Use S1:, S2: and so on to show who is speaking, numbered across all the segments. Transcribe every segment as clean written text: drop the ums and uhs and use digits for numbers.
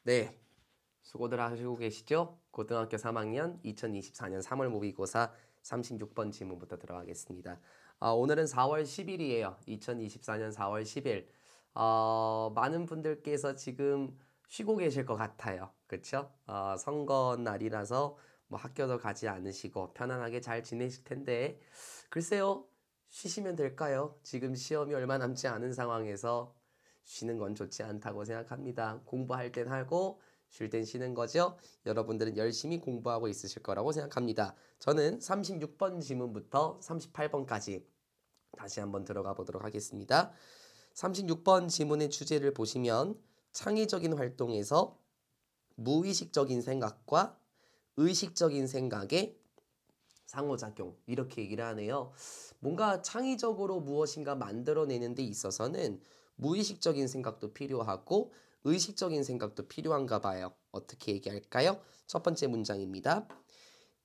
S1: 네, 수고들 하시고 계시죠? 고등학교 3학년 2024년 3월 모의고사 36번 지문부터 들어가겠습니다. 오늘은 4월 10일이에요. 2024년 4월 10일. 많은 분들께서 지금 쉬고 계실 것 같아요. 그쵸? 선거 날이라서 뭐 학교도 가지 않으시고 편안하게 잘 지내실 텐데 글쎄요, 쉬시면 될까요? 지금 시험이 얼마 남지 않은 상황에서 쉬는 건 좋지 않다고 생각합니다. 공부할 땐 하고 쉴 땐 쉬는 거죠. 여러분들은 열심히 공부하고 있으실 거라고 생각합니다. 저는 36번 지문부터 38번까지 다시 한번 들어가 보도록 하겠습니다. 36번 지문의 주제를 보시면 창의적인 활동에서 무의식적인 생각과 의식적인 생각의 상호작용 이렇게 얘기를 하네요. 뭔가 창의적으로 무엇인가 만들어내는 데 있어서는 무의식적인 생각도 필요하고 의식적인 생각도 필요한가 봐요. 어떻게 얘기할까요? 첫 번째 문장입니다.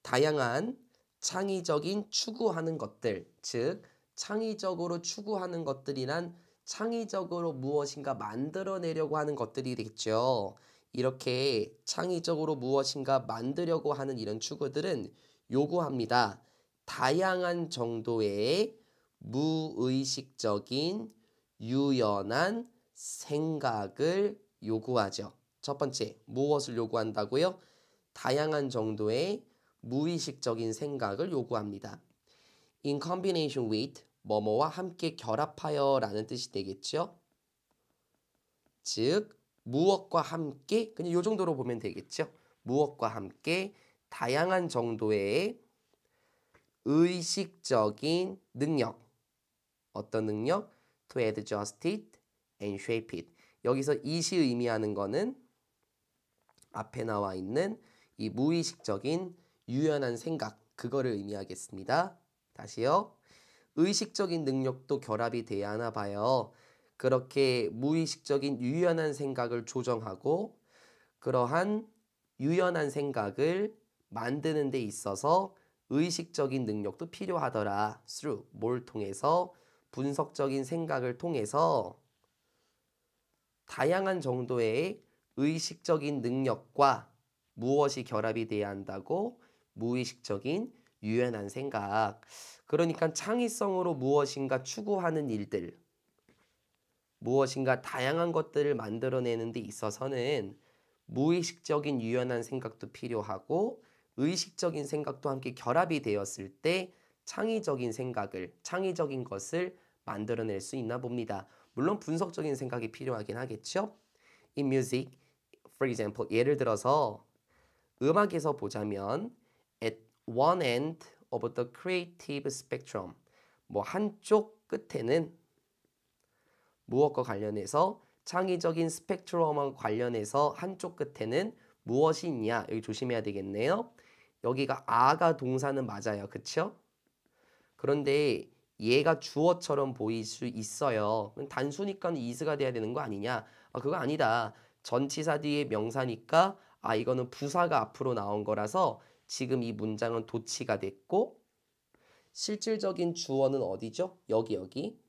S1: 다양한 창의적인 추구하는 것들, 즉 창의적으로 추구하는 것들이란 창의적으로 무엇인가 만들어내려고 하는 것들이 되겠죠. 이렇게 창의적으로 무엇인가 만들려고 하는 이런 추구들은 요구합니다. 다양한 정도의 무의식적인 유연한 생각을 요구하죠. 첫 번째, 무엇을 요구한다고요? 다양한 정도의 무의식적인 생각을 요구합니다. In combination with, 뭐뭐와 함께 결합하여 라는 뜻이 되겠죠. 즉, 무엇과 함께, 그냥 이 정도로 보면 되겠죠. 무엇과 함께 다양한 정도의 의식적인 능력. 어떤 능력? To adjust it and shape it. 여기서 it이 의미하는 거는 앞에 나와 있는 이 무의식적인 유연한 생각, 그거를 의미하겠습니다. 다시요. 의식적인 능력도 결합이 돼야 하나 봐요. 그렇게 무의식적인 유연한 생각을 조정하고 그러한 유연한 생각을 만드는 데 있어서 의식적인 능력도 필요하더라. through, 뭘 통해서? 분석적인 생각을 통해서 다양한 정도의 의식적인 능력과 무엇이 결합이 돼야 한다고? 무의식적인 유연한 생각. 그러니까 창의성으로 무엇인가 추구하는 일들, 무엇인가 다양한 것들을 만들어내는 데 있어서는 무의식적인 유연한 생각도 필요하고 의식적인 생각도 함께 결합이 되었을 때 창의적인 생각을, 창의적인 것을 만들어낼 수 있나 봅니다. 물론 분석적인 생각이 필요하긴 하겠죠. In music, for example, 예를 들어서 음악에서 보자면 at one end of the creative spectrum, 뭐 한쪽 끝에는 무엇과 관련해서 창의적인 스펙트럼과 관련해서 한쪽 끝에는 무엇이 있냐? 여기 조심해야 되겠네요. 여기가 아가 동사는 맞아요. 그쵸? 그런데 얘가 주어처럼 보일 수 있어요. 단수니까 is가 돼야 되는 거 아니냐? 그거 아니다. 전치사 뒤에 명사니까 이거는 부사가 앞으로 나온 거라서 지금 이 문장은 도치가 됐고 실질적인 주어는 어디죠? 여기.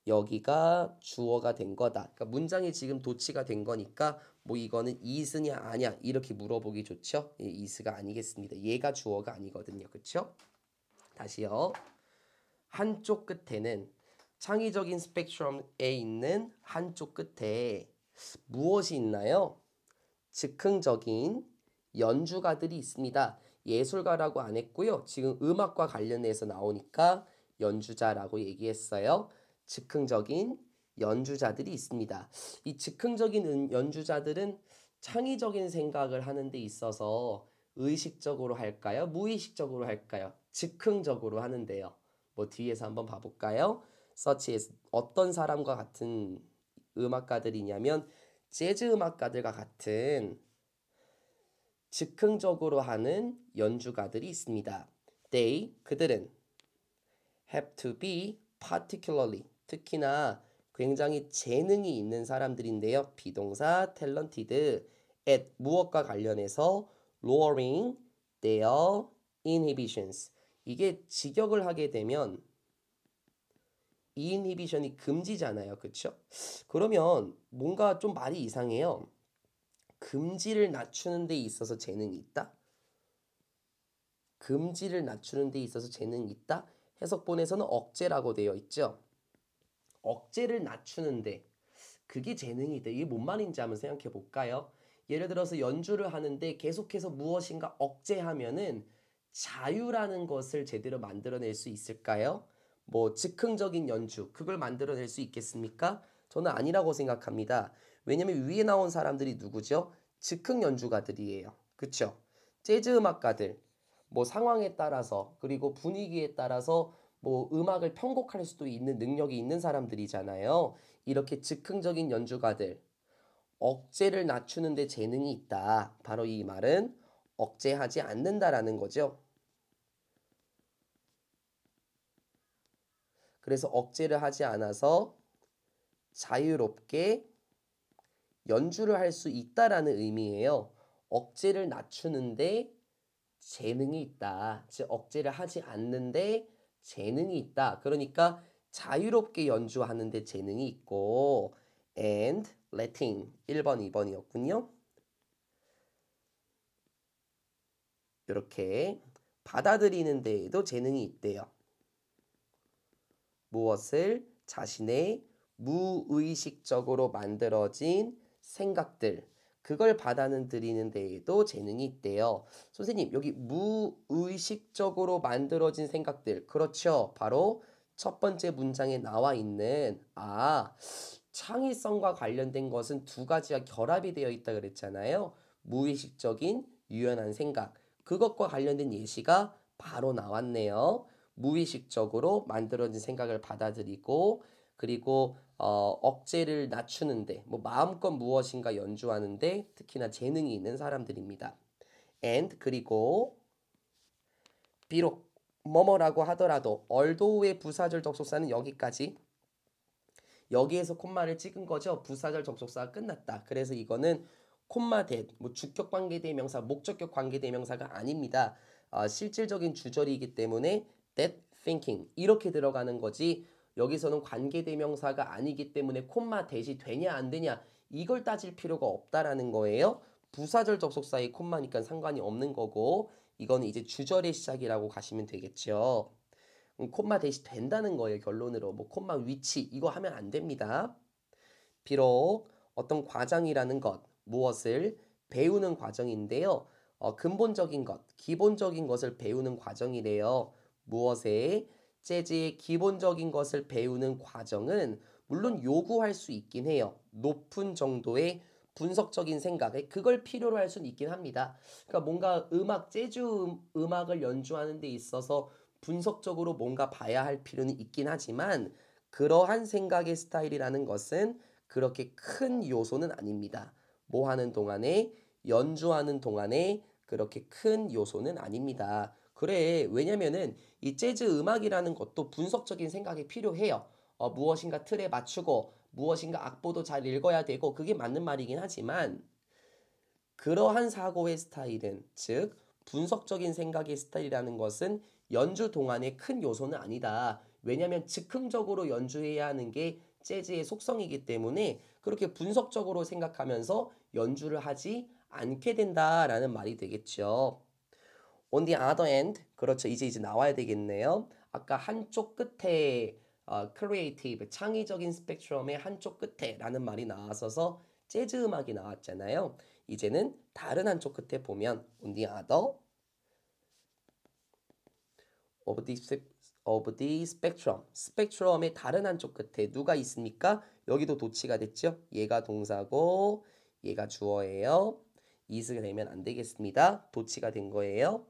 S1: 여기가 주어가 된 거다. 그러니까 문장이 지금 도치가 된 거니까 뭐 이거는 is냐 아냐 이렇게 물어보기 좋죠. is가 아니겠습니다. 얘가 주어가 아니거든요. 그렇죠? 다시요. 한쪽 끝에는 창의적인 스펙트럼에 있는 한쪽 끝에 무엇이 있나요? 즉흥적인 연주가들이 있습니다. 예술가라고 안 했고요. 지금 음악과 관련해서 나오니까 연주자라고 얘기했어요. 즉흥적인 연주자들이 있습니다. 이 즉흥적인 연주자들은 창의적인 생각을 하는 데 있어서 의식적으로 할까요? 무의식적으로 할까요? 즉흥적으로 하는데요. 뭐 뒤에서 한번 봐볼까요? such as 어떤 사람과 같은 음악가들이냐면 재즈 음악가들과 같은 즉흥적으로 하는 연주가들이 있습니다. 그들은 have to be particularly, 특히나 굉장히 재능이 있는 사람들인데요. 비동사 talented at 무엇과 관련해서 lowering their inhibitions. 이게 직역을 하게 되면 이인히비션이 금지잖아요. 그쵸? 그러면 뭔가 좀 말이 이상해요. 금지를 낮추는 데 있어서 재능이 있다? 금지를 낮추는 데 있어서 재능이 있다? 해석본에서는 억제라고 되어 있죠. 억제를 낮추는데 그게 재능이 있다. 이게 뭔 말인지 한번 생각해 볼까요? 예를 들어서 연주를 하는데 계속해서 무엇인가 억제하면은 자유라는 것을 제대로 만들어낼 수 있을까요? 뭐 즉흥적인 연주 그걸 만들어낼 수 있겠습니까? 저는 아니라고 생각합니다. 왜냐면 위에 나온 사람들이 누구죠? 즉흥 연주가들이에요. 그쵸? 재즈 음악가들 뭐 상황에 따라서 그리고 분위기에 따라서 뭐 음악을 편곡할 수도 있는 능력이 있는 사람들이잖아요. 이렇게 즉흥적인 연주가들, 억제를 낮추는 데 재능이 있다. 바로 이 말은 억제하지 않는다라는 거죠. 그래서 억제를 하지 않아서 자유롭게 연주를 할 수 있다라는 의미예요. 억제를 낮추는데 재능이 있다. 즉 억제를 하지 않는데 재능이 있다. 그러니까 자유롭게 연주하는데 재능이 있고 and letting 1번, 2번이었군요. 이렇게 받아들이는 데에도 재능이 있대요. 무엇을 자신의 무의식적으로 만들어진 생각들 그걸 받아들이는 데에도 재능이 있대요. 선생님 여기 무의식적으로 만들어진 생각들 그렇죠. 바로 첫 번째 문장에 나와 있는 창의성과 관련된 것은 두 가지가 결합이 되어 있다 그랬잖아요. 무의식적인 유연한 생각 그것과 관련된 예시가 바로 나왔네요. 무의식적으로 만들어진 생각을 받아들이고 그리고 억제를 낮추는데 뭐 마음껏 무엇인가 연주하는데 특히나 재능이 있는 사람들입니다. and 그리고 비록 뭐뭐라고 하더라도 although의 부사절 접속사는 여기까지 여기에서 콤마를 찍은 거죠. 부사절 접속사가 끝났다. 그래서 이거는 콤마 뭐 주격 관계대명사, 목적격 관계대명사가 아닙니다. 실질적인 주절이기 때문에 that thinking 이렇게 들어가는 거지. 여기서는 관계대명사가 아니기 때문에 콤마 대시 되냐 안 되냐 이걸 따질 필요가 없다라는 거예요. 부사절 접속사의 콤마니까 상관이 없는 거고 이거는 이제 주절의 시작이라고 가시면 되겠죠. 콤마 대시 된다는 거예요. 결론으로. 뭐 콤마 위치 이거 하면 안 됩니다. 비록 어떤 과정이라는 것, 무엇을 배우는 과정인데요. 근본적인 것, 기본적인 것을 배우는 과정이래요. 무엇에 재즈의 기본적인 것을 배우는 과정은 물론 요구할 수 있긴 해요. 높은 정도의 분석적인 생각에 그걸 필요로 할 수는 있긴 합니다. 그러니까 뭔가 재즈 음악을 연주하는 데 있어서 분석적으로 뭔가 봐야 할 필요는 있긴 하지만 그러한 생각의 스타일이라는 것은 그렇게 큰 요소는 아닙니다. 뭐 하는 동안에 연주하는 동안에 그렇게 큰 요소는 아닙니다. 그래, 왜냐면은 이 재즈 음악이라는 것도 분석적인 생각이 필요해요. 무엇인가 틀에 맞추고 무엇인가 악보도 잘 읽어야 되고 그게 맞는 말이긴 하지만 그러한 사고의 스타일은 즉 분석적인 생각의 스타일이라는 것은 연주 동안의 큰 요소는 아니다. 왜냐하면 즉흥적으로 연주해야 하는 게 재즈의 속성이기 때문에 그렇게 분석적으로 생각하면서 연주를 하지 않게 된다라는 말이 되겠죠. On the other hand, 그렇죠. 이제 나와야 되겠네요. 아까 한쪽 끝에 creative, 창의적인 스펙트럼의 한쪽 끝에라는 말이 나왔어서 재즈 음악이 나왔잖아요. 이제는 다른 한쪽 끝에 보면 on the other of the spectrum, 스펙트럼의 다른 한쪽 끝에 누가 있습니까? 여기도 도치가 됐죠? 얘가 동사고 얘가 주어예요. is가 되면 안 되겠습니다. 도치가 된 거예요.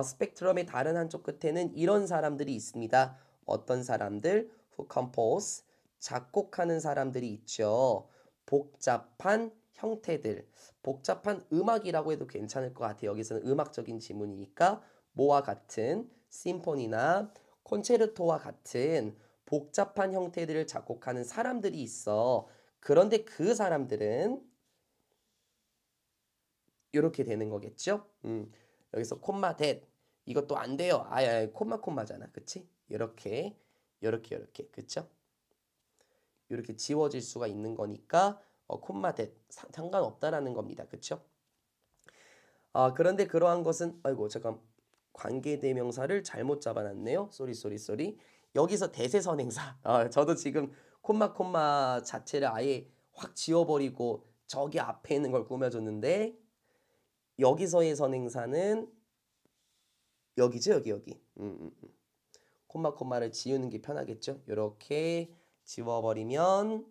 S1: 스펙트럼의 다른 한쪽 끝에는 이런 사람들이 있습니다. 어떤 사람들? who compose, 작곡하는 사람들이 있죠. 복잡한 형태들, 복잡한 음악이라고 해도 괜찮을 것 같아요. 여기서는 음악적인 지문이니까 뭐와 같은 심포니나 콘체르토와 같은 복잡한 형태들을 작곡하는 사람들이 있어. 그런데 그 사람들은 이렇게 되는 거겠죠? 여기서 콤마 댓 이것도 안 돼요. 콤마잖아. 그치? 이렇게 요렇게 그쵸? 이렇게 지워질 수가 있는 거니까 콤마 that 상관없다라는 겁니다. 그쵸? 그런데 그러한 것은 아이고 잠깐 관계대명사를 잘못 잡아놨네요. 쏘리. 여기서 대세선행사. 저도 지금 콤마 자체를 아예 확 지워버리고 저기 앞에 있는 걸 꾸며줬는데 여기서의 선행사는 여기죠. 여기. 콤마를 지우는 게 편하겠죠. 이렇게 지워버리면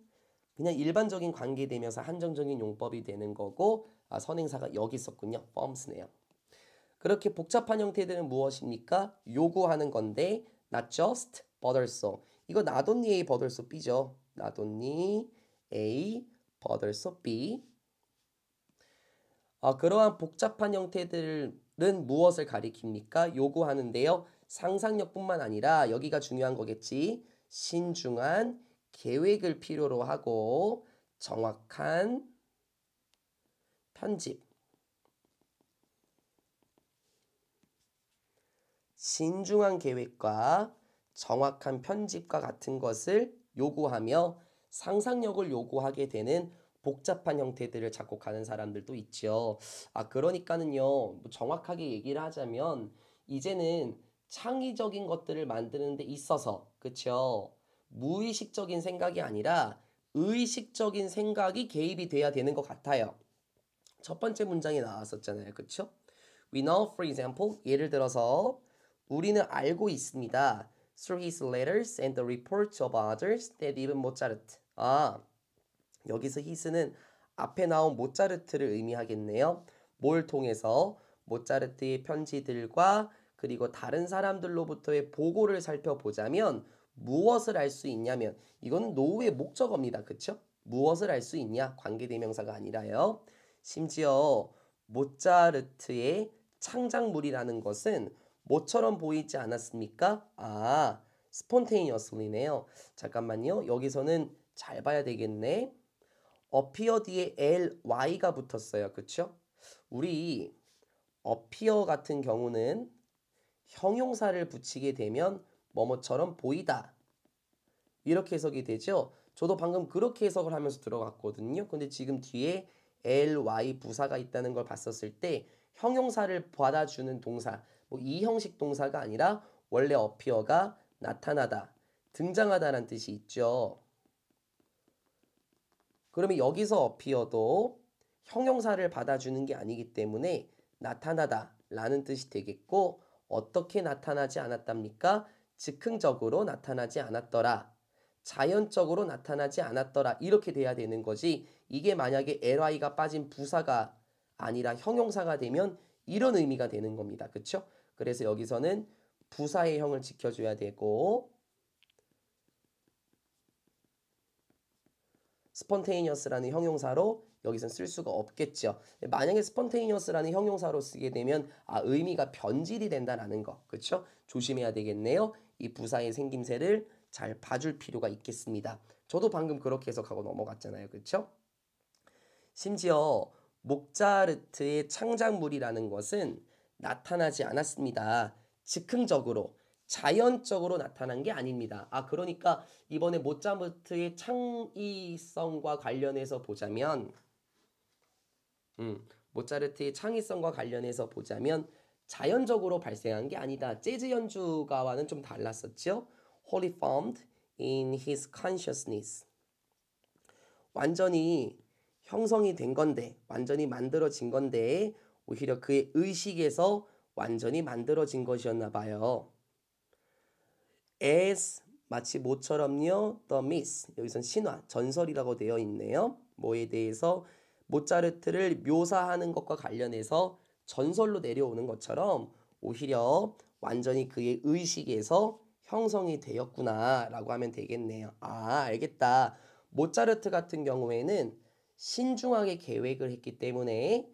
S1: 그냥 일반적인 관계대명사 한정적인 용법이 되는 거고 선행사가 여기 있었군요. forms네요. 그렇게 복잡한 형태들은 무엇입니까? 요구하는 건데 not just but also. 이거 not only A but also B죠. not only A but also B. 그러한 복잡한 형태들은 무엇을 가리킵니까? 요구하는데요. 상상력뿐만 아니라 여기가 중요한 거겠지. 신중한 계획을 필요로 하고 정확한 편집. 신중한 계획과 정확한 편집과 같은 것을 요구하며 상상력을 요구하게 되는 복잡한 형태들을 작곡하는 사람들도 있죠. 그러니까는요, 뭐 정확하게 얘기를 하자면 이제는 창의적인 것들을 만드는 데 있어서 그쵸? 무의식적인 생각이 아니라 의식적인 생각이 개입이 돼야 되는 것 같아요. 첫 번째 문장에 나왔었잖아요. 그쵸? We know, for example, 예를 들어서 우리는 알고 있습니다. Through his letters and the reports of others that even Mozart. 여기서 his는 앞에 나온 모차르트를 의미하겠네요. 뭘 통해서? 모차르트의 편지들과 그리고 다른 사람들로부터의 보고를 살펴보자면 무엇을 알 수 있냐면 이거는 노후의 목적어입니다. 그쵸? 무엇을 알 수 있냐? 관계대명사가 아니라요. 심지어 모차르트의 창작물이라는 것은 뭐처럼 보이지 않았습니까? spontaneously네요. 잠깐만요. 여기서는 잘 봐야 되겠네. appear 뒤에 ly가 붙었어요. 그쵸? 우리 appear 같은 경우는 형용사를 붙이게 되면 뭐뭐처럼 보이다. 이렇게 해석이 되죠. 저도 방금 그렇게 해석을 하면서 들어갔거든요. 근데 지금 뒤에 ly 부사가 있다는 걸 봤었을 때 형용사를 받아주는 동사, 뭐 이 형식 동사가 아니라 원래 appear가 나타나다, 등장하다라는 뜻이 있죠. 그러면 여기서 appear도 형용사를 받아주는 게 아니기 때문에 나타나다 라는 뜻이 되겠고 어떻게 나타나지 않았답니까? 즉흥적으로 나타나지 않았더라. 자연적으로 나타나지 않았더라. 이렇게 돼야 되는 거지. 이게 만약에 ly가 빠진 부사가 아니라 형용사가 되면 이런 의미가 되는 겁니다. 그쵸? 그래서 여기서는 부사의 형을 지켜줘야 되고 spontaneous라는 형용사로 여기선 쓸 수가 없겠죠. 만약에 spontaneous라는 형용사로 쓰게 되면 의미가 변질이 된다라는 거. 그렇죠? 조심해야 되겠네요. 이 부사의 생김새를 잘 봐줄 필요가 있겠습니다. 저도 방금 그렇게 해석하고 넘어갔잖아요. 그렇죠? 심지어 모차르트의 창작물이라는 것은 나타나지 않았습니다. 즉흥적으로 자연적으로 나타난 게 아닙니다. 그러니까 이번에 모차르트의 창의성과 관련해서 보자면 모차르트의 창의성과 관련해서 보자면 자연적으로 발생한 게 아니다. 재즈 연주가와는 좀 달랐었죠. Wholly formed in his consciousness. 완전히 형성이 된 건데, 완전히 만들어진 건데 오히려 그의 의식에서 완전히 만들어진 것이었나 봐요. as 마치 모처럼요. the myth 여기선 신화, 전설이라고 되어 있네요. 뭐에 대해서 모차르트를 묘사하는 것과 관련해서 전설로 내려오는 것처럼 오히려 완전히 그의 의식에서 형성이 되었구나 라고 하면 되겠네요. 알겠다. 모차르트 같은 경우에는 신중하게 계획을 했기 때문에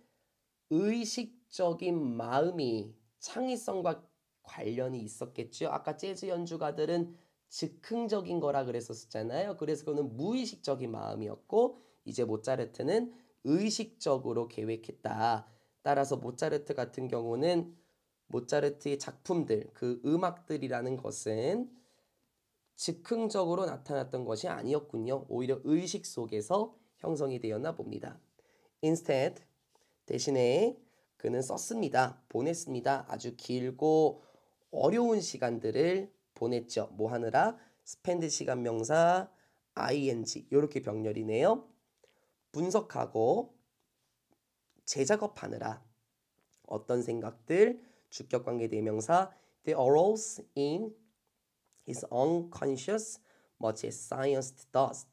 S1: 의식적인 마음이 창의성과 관련이 있었겠죠. 아까 재즈 연주가들은 즉흥적인 거라 그랬었잖아요. 그래서 그거는 무의식적인 마음이었고 이제 모차르트는 의식적으로 계획했다. 따라서 모차르트 같은 경우는 모차르트의 작품들, 그 음악들이라는 것은 즉흥적으로 나타났던 것이 아니었군요. 오히려 의식 속에서 형성이 되었나 봅니다. Instead, 대신에 그는 썼습니다. 보냈습니다. 아주 길고 어려운 시간들을 보냈죠. 뭐 하느라? spend 시간 명사 ing 이렇게 병렬이네요. 분석하고 재작업하느라 어떤 생각들 주격관계 대명사 They arose in his unconscious much as science does.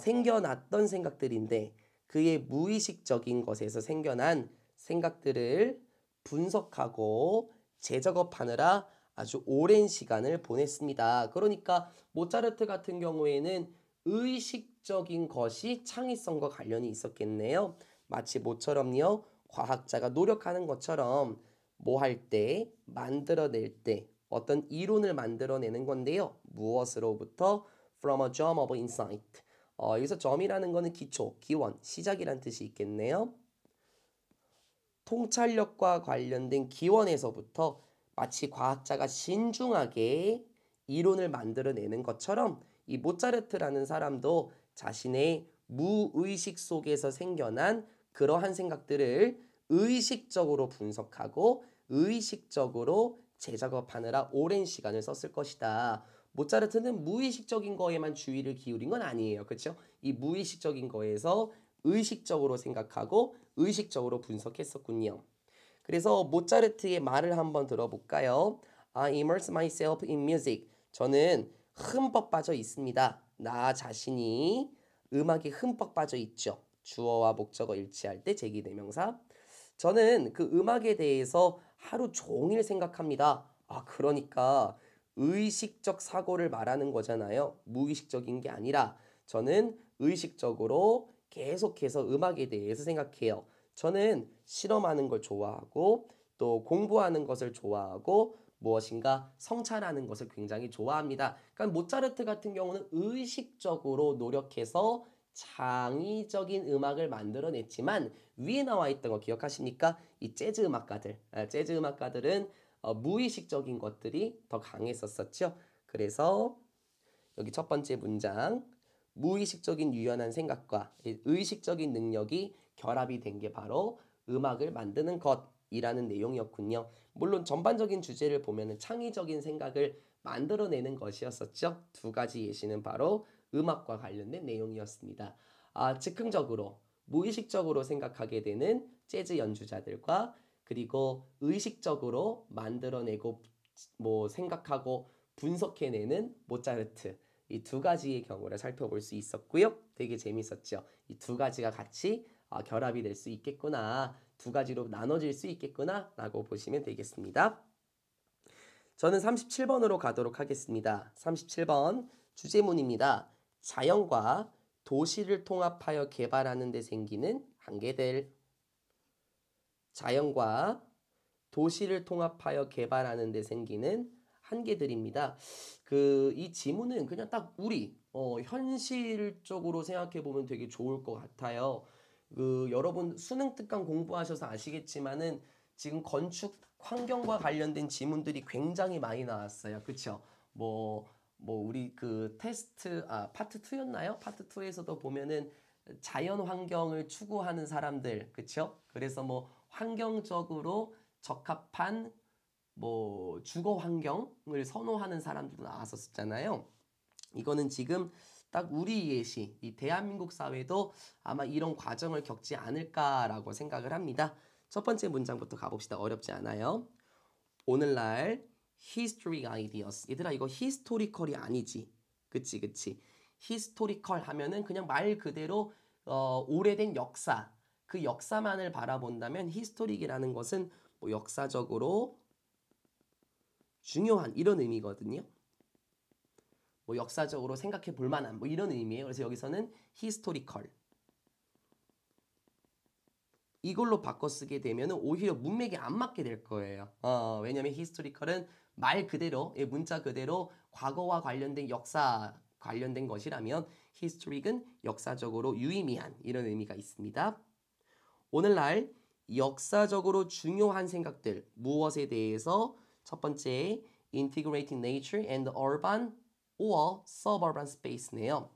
S1: 생겨났던 생각들인데 그의 무의식적인 것에서 생겨난 생각들을 분석하고 재작업하느라 아주 오랜 시간을 보냈습니다. 그러니까 모차르트 같은 경우에는 의식적인 것이 창의성과 관련이 있었겠네요. 마치 뭐처럼요? 과학자가 노력하는 것처럼 뭐 할 때, 만들어낼 때 어떤 이론을 만들어내는 건데요. 무엇으로부터? From a germ of insight. 여기서 점이라는 거는 기초, 기원, 시작이란 뜻이 있겠네요. 통찰력과 관련된 기원에서부터 마치 과학자가 신중하게 이론을 만들어내는 것처럼 이 모차르트라는 사람도 자신의 무의식 속에서 생겨난 그러한 생각들을 의식적으로 분석하고 의식적으로 재작업하느라 오랜 시간을 썼을 것이다. 모차르트는 무의식적인 거에만 주의를 기울인 건 아니에요. 그렇죠? 이 무의식적인 거에서 의식적으로 생각하고 의식적으로 분석했었군요. 그래서 모차르트의 말을 한번 들어볼까요? I immerse myself in music. 저는 흠뻑 빠져 있습니다. 나 자신이 음악에 흠뻑 빠져 있죠. 주어와 목적어 일치할 때 제기대명사. 저는 그 음악에 대해서 하루 종일 생각합니다. 그러니까 의식적 사고를 말하는 거잖아요. 무의식적인 게 아니라 저는 의식적으로 계속해서 음악에 대해서 생각해요. 저는 실험하는 걸 좋아하고 또 공부하는 것을 좋아하고 무엇인가 성찰하는 것을 굉장히 좋아합니다. 그러니까 모차르트 같은 경우는 의식적으로 노력해서 창의적인 음악을 만들어냈지만 위에 나와 있던 거 기억하십니까? 이 재즈 음악가들, 재즈 음악가들은 무의식적인 것들이 더 강했었죠. 그래서 여기 첫 번째 문장 무의식적인 유연한 생각과 의식적인 능력이 결합이 된 게 바로 음악을 만드는 것이라는 내용이었군요. 물론 전반적인 주제를 보면 창의적인 생각을 만들어내는 것이었었죠. 두 가지 예시는 바로 음악과 관련된 내용이었습니다. 즉흥적으로 무의식적으로 생각하게 되는 재즈 연주자들과 그리고 의식적으로 만들어내고 뭐 생각하고 분석해내는 모차르트 이 두 가지의 경우를 살펴볼 수 있었고요. 되게 재밌었죠. 이 두 가지가 같이 결합이 될 수 있겠구나. 두 가지로 나눠질 수 있겠구나 라고 보시면 되겠습니다. 저는 37번으로 가도록 하겠습니다. 37번 주제문입니다. 자연과 도시를 통합하여 개발하는 데 생기는 한계들. 자연과 도시를 통합하여 개발하는 데 생기는 한계들입니다. 이 지문은 그냥 딱 우리 현실적으로 생각해 보면 되게 좋을 것 같아요. 여러분 수능 특강 공부하셔서 아시겠지만은 지금 건축 환경과 관련된 지문들이 굉장히 많이 나왔어요. 그렇죠? 우리 테스트 파트 2였나요? 파트 2에서도 보면은 자연 환경을 추구하는 사람들, 그렇죠? 그래서 환경적으로 적합한 주거 환경을 선호하는 사람들도 나왔었잖아요. 이거는 지금 딱 우리 예시, 이 대한민국 사회도 아마 이런 과정을 겪지 않을까라고 생각을 합니다. 첫 번째 문장부터 가봅시다. 어렵지 않아요. 오늘날 history ideas. 얘들아 이거 historical이 아니지. 그치. historical 하면은 그냥 말 그대로 오래된 역사. 그 역사만을 바라본다면 historic이라는 것은 역사적으로 중요한 이런 의미거든요. 역사적으로 생각해 볼 만한 이런 의미예요. 그래서 여기서는 historical 이걸로 바꿔 쓰게 되면 오히려 문맥에 안 맞게 될 거예요. 왜냐하면 historical은 말 그대로 문자 그대로 과거와 관련된 역사 관련된 것이라면 historic은 역사적으로 유의미한 이런 의미가 있습니다. 오늘날 역사적으로 중요한 생각들 무엇에 대해서 첫 번째 integrating nature and urban or suburban space네요.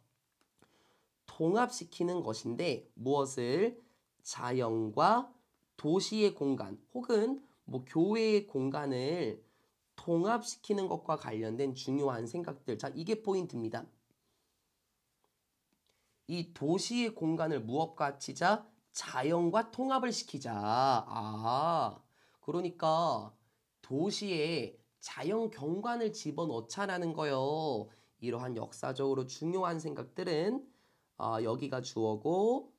S1: 통합시키는 것인데 무엇을? 자연과 도시의 공간 혹은 뭐 교외의 공간을 통합시키는 것과 관련된 중요한 생각들. 자, 이게 포인트입니다. 이 도시의 공간을 무엇과 치자? 자연과 통합을 시키자. 그러니까 도시에 자연 경관을 집어넣자라는 거요. 이러한 역사적으로 중요한 생각들은 여기가 주어고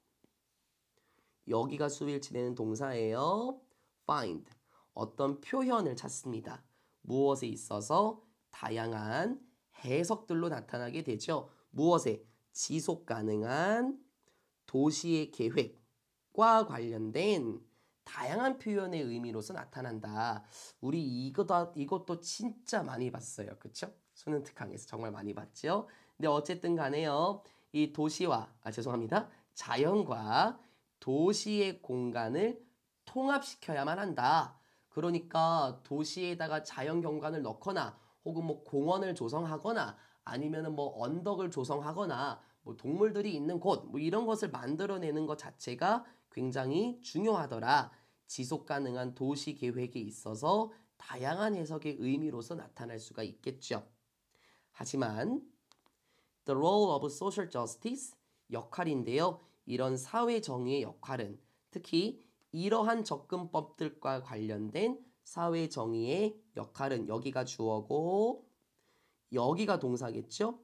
S1: 여기가 수일치 되는 동사예요. find. 어떤 표현을 찾습니다. 무엇에 있어서 다양한 해석들로 나타나게 되죠. 무엇에? 지속 가능한 도시의 계획과 관련된 다양한 표현의 의미로서 나타난다. 우리 이것도 진짜 많이 봤어요. 그쵸? 수능 특강에서 정말 많이 봤죠. 근데 어쨌든 간에요. 이 도시와, 죄송합니다. 자연과 도시의 공간을 통합시켜야만 한다. 그러니까 도시에다가 자연 경관을 넣거나 혹은 뭐 공원을 조성하거나 아니면은 뭐 언덕을 조성하거나 뭐 동물들이 있는 곳 뭐 이런 것을 만들어내는 것 자체가 굉장히 중요하더라. 지속 가능한 도시 계획에 있어서 다양한 해석의 의미로서 나타날 수가 있겠죠. 하지만 the role of social justice 역할인데요. 이런 사회 정의의 역할은 특히 이러한 접근법들과 관련된 사회 정의의 역할은 여기가 주어고 여기가 동사겠죠?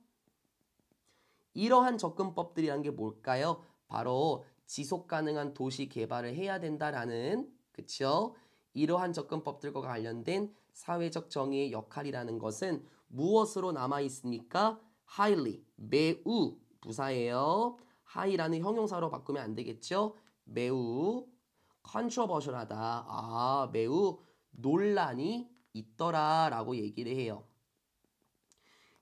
S1: 이러한 접근법들이란 게 뭘까요? 바로 지속 가능한 도시 개발을 해야 된다라는 그쵸? 이러한 접근법들과 관련된 사회적 정의의 역할이라는 것은 무엇으로 남아 있습니까? highly 매우 부사예요. high라는 형용사로 바꾸면 안 되겠죠? 매우 controversial하다. 매우 논란이 있더라라고 얘기를 해요.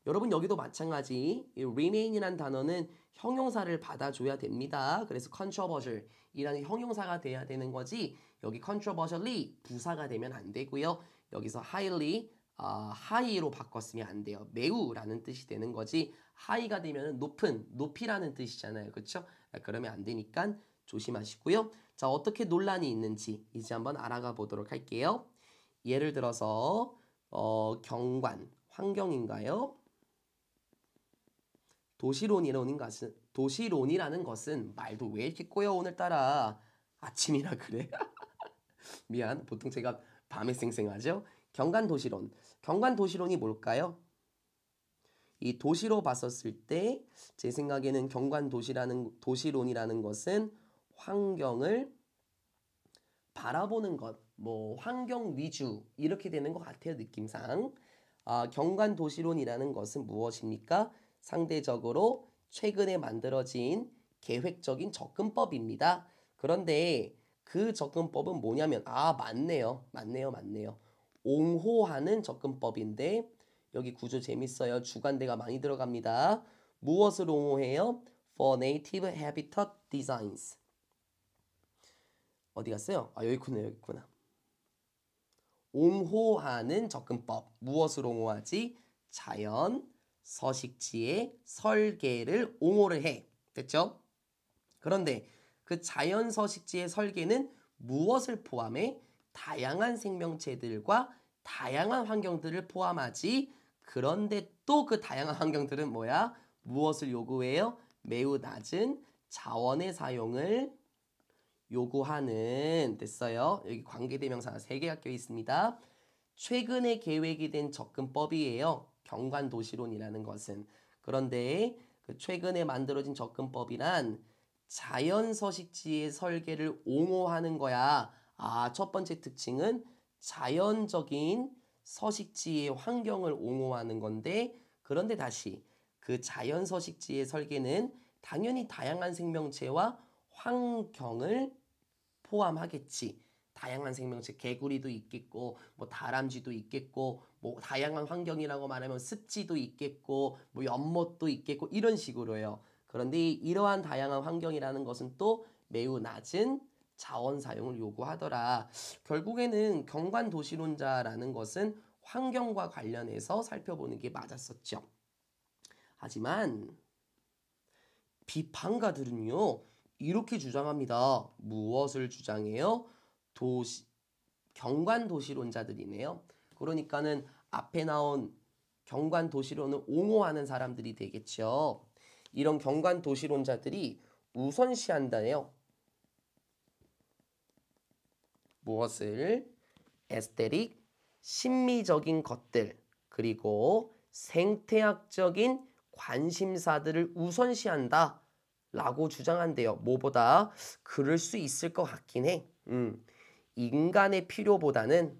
S1: 여러분 여기도 마찬가지 remain이라는 단어는 형용사를 받아줘야 됩니다. 그래서 controversial이라는 형용사가 돼야 되는 거지 여기 controversially 부사가 되면 안 되고요. 여기서 highly, high로 바꿨으면 안 돼요. 매우라는 뜻이 되는 거지 high가 되면 높은, 높이라는 뜻이잖아요. 그렇죠? 그러면 안 되니까 조심하시고요. 자, 어떻게 논란이 있는지 이제 한번 알아가 보도록 할게요. 예를 들어서 경관, 환경인가요? 도시론이라는 것은 말도 왜 이렇게 꼬여 오늘따라 아침이라 그래? 미안. 보통 제가 밤에 쌩쌩하죠? 경관도시론. 경관도시론이 뭘까요? 이 도시로 봤었을 때 제 생각에는 도시론이라는 것은 환경을 바라보는 것, 뭐 환경 위주 이렇게 되는 것 같아요. 느낌상. 경관도시론이라는 것은 무엇입니까? 상대적으로 최근에 만들어진 계획적인 접근법입니다. 그런데 그 접근법은 뭐냐면 맞네요. 옹호하는 접근법인데 여기 구조 재밌어요. 주관대가 많이 들어갑니다. 무엇을 옹호해요? For native habitat designs. 어디 갔어요? 여기 있구나. 옹호하는 접근법. 무엇을 옹호하지? 자연, 서식지의 설계를 옹호를 해. 됐죠? 그런데 그 자연 서식지의 설계는 무엇을 포함해? 다양한 생명체들과 다양한 환경들을 포함하지. 그런데 또 그 다양한 환경들은 뭐야? 무엇을 요구해요? 매우 낮은 자원의 사용을 요구하는 됐어요. 여기 관계대명사가 3개가 껴 있습니다. 최근에 계획이 된 접근법이에요. 경관도시론이라는 것은. 그런데 그 최근에 만들어진 접근법이란 자연 서식지의 설계를 옹호하는 거야. 첫 번째 특징은 자연적인 서식지의 환경을 옹호하는 건데 그런데 다시 그 자연 서식지의 설계는 당연히 다양한 생명체와 환경을 포함하겠지. 다양한 생명체, 개구리도 있겠고, 뭐 다람쥐도 있겠고, 뭐 다양한 환경이라고 말하면 습지도 있겠고, 뭐 연못도 있겠고 이런 식으로요. 그런데 이러한 다양한 환경이라는 것은 또 매우 낮은 자원 사용을 요구하더라. 결국에는 경관도시론자라는 것은 환경과 관련해서 살펴보는 게 맞았었죠. 하지만 비판가들은요, 이렇게 주장합니다. 무엇을 주장해요? 경관 도시론자들이네요. 그러니까는 앞에 나온 경관 도시론을 옹호하는 사람들이 되겠죠. 이런 경관 도시론자들이 우선시한다네요. 무엇을? 에스테틱, 심미적인 것들, 그리고 생태학적인 관심사들을 우선시한다 라고 주장한대요. 뭐보다? 그럴 수 있을 것 같긴 해. 인간의 필요보다는